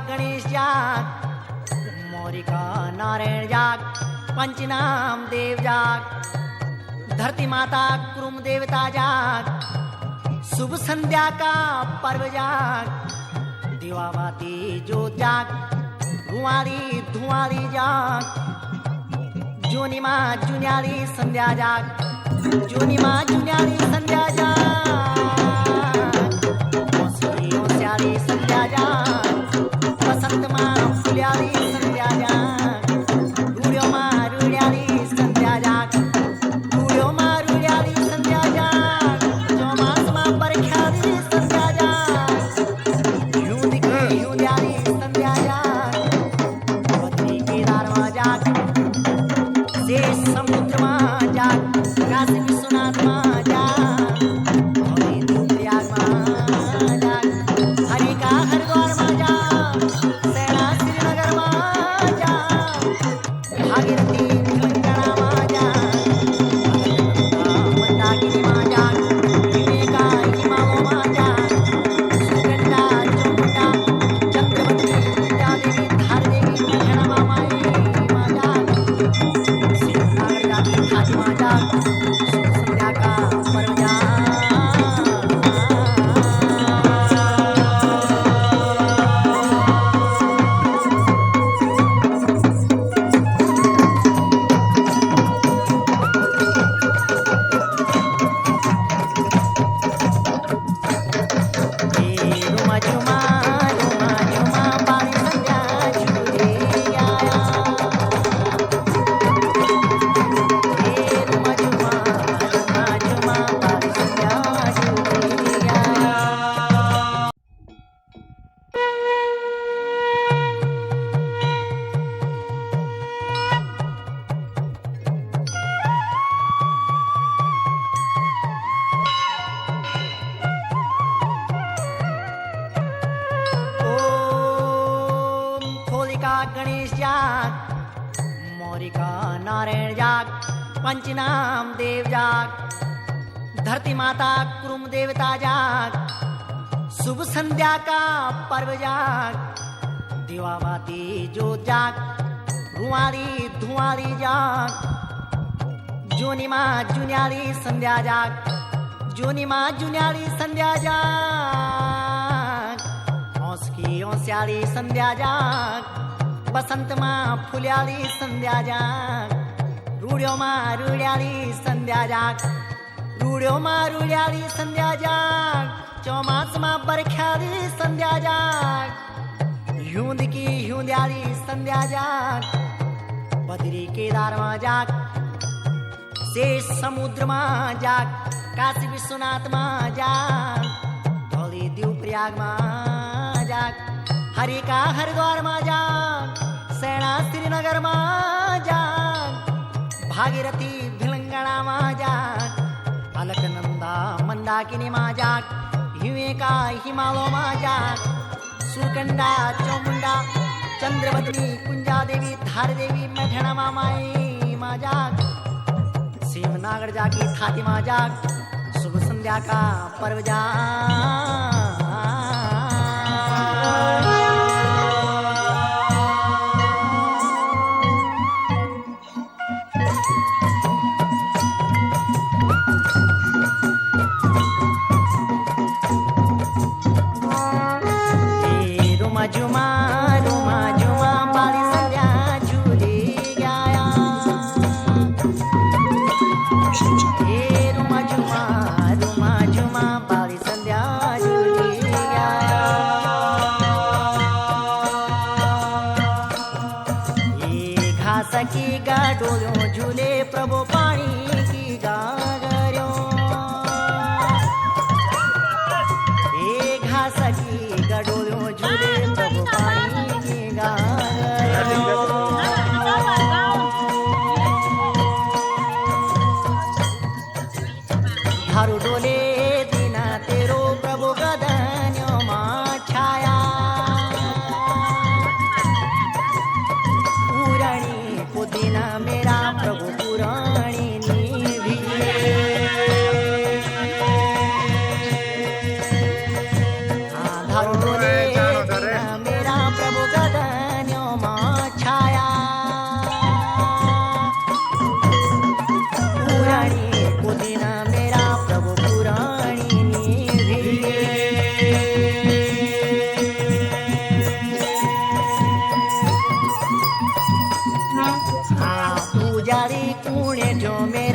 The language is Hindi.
गणेश जाग, मोरिका नारायण जाग, पंचनाम देव जाग, धरती माता कुरुम देवता जाग, शुभ संध्या का पर्व जाग, दिवाबाती ज्योत जाग, धुआरी जाग, जोनिमा जुन्यारी संध्या जाग, जोनिमा जुन्यारी संध्या जाग, ओस्यारी संध्या जाग, वसंत मा फुल्यारी संध्या जाग, रुड्यो मा रुड्यारी संध्या जाग, रुड्यो मा रुड्यारी संध्या जाग, चौमास मा बरख्यारी संध्या जाग, युद्यारी संध्या जाग, बद्री केदार मा जाग, शेष समुद्र मा जाग, काशी विश्वनाथ मा जाग, प्रयाग मा जाग, हरि का हरिद्वार मा जाग, सेना श्रीनगर मा जाग, भागीरथी तेलंगाना मा जाग, मंदाकिनी मा जाग, विवेका हिमालय मा जाग, सुगंधा चौमुंडा चंद्रवती विद्या देवी धार देवी मेघना माई मा जाग, शिवनागर जाति खाती मा जाग, संध्या का पर्व जाग। रुमा झुमा बारी संध्या झुले आया, रुमा झुमा बारी संध्या झुले आया। ओम खोलिका गणेश जाग, मोरिका नारायण जाग, पंचनाम देव जाग, धरती माता कुरुम देवता जाग, शुभ संध्या का पर्व जाग, दिवाबाती ज्योत जाग, धुआरी जाग, जोनिमा जुन्यारी संध्या जाग, जोनिमा जुन्यारी संध्या जाग, औंसकी औंस्यारी संध्या जाग, बसंत मा फुल्यारी संध्या जाग, रुड्यो मा रुड्यारी संध्या जाग, रुड्यो मा रुड्यारी संध्या जाग, चौमास मा बरख्यारी संध्या जाग, युंद्यारी संध्या जाग, बद्री केदार मा जाग, शेष समुद्र मा जाग, काशी विश्वनाथ मा जाग, धौली दीव प्रयाग मा जाग, हरि का हरिद्वार मा जाग, सेना श्रीनगर मा जाग, भागीरथी तेलंगाना मा जाग, अलकनंदा मंदाकिनी मा जाग, विवेका हिमालय मा जाग, सुगंधा चौमुंडा चंद्रवती कुंजा देवी धार देवी मेघना माई मा जाग, शिवनागर जाकी खाती मा जाग, शुभ संध्या का पर्व जाग। रुमा झुमा बारी संध्या झूले आया, रुमा झुमा बारी संध्या झूले आया, ये घास की गाडोलो झूले प्रभु पानी की गागरो, ये घास की गाडोलो झूले प्रभु पानी की गागरो, धारू डोले दीना तेरो प्रभु गदन्यो मा छाया, पुराणी पुदीना मेरा प्रभु पुराणी निधि, धारू डोले दीना मेरा कूणे जो में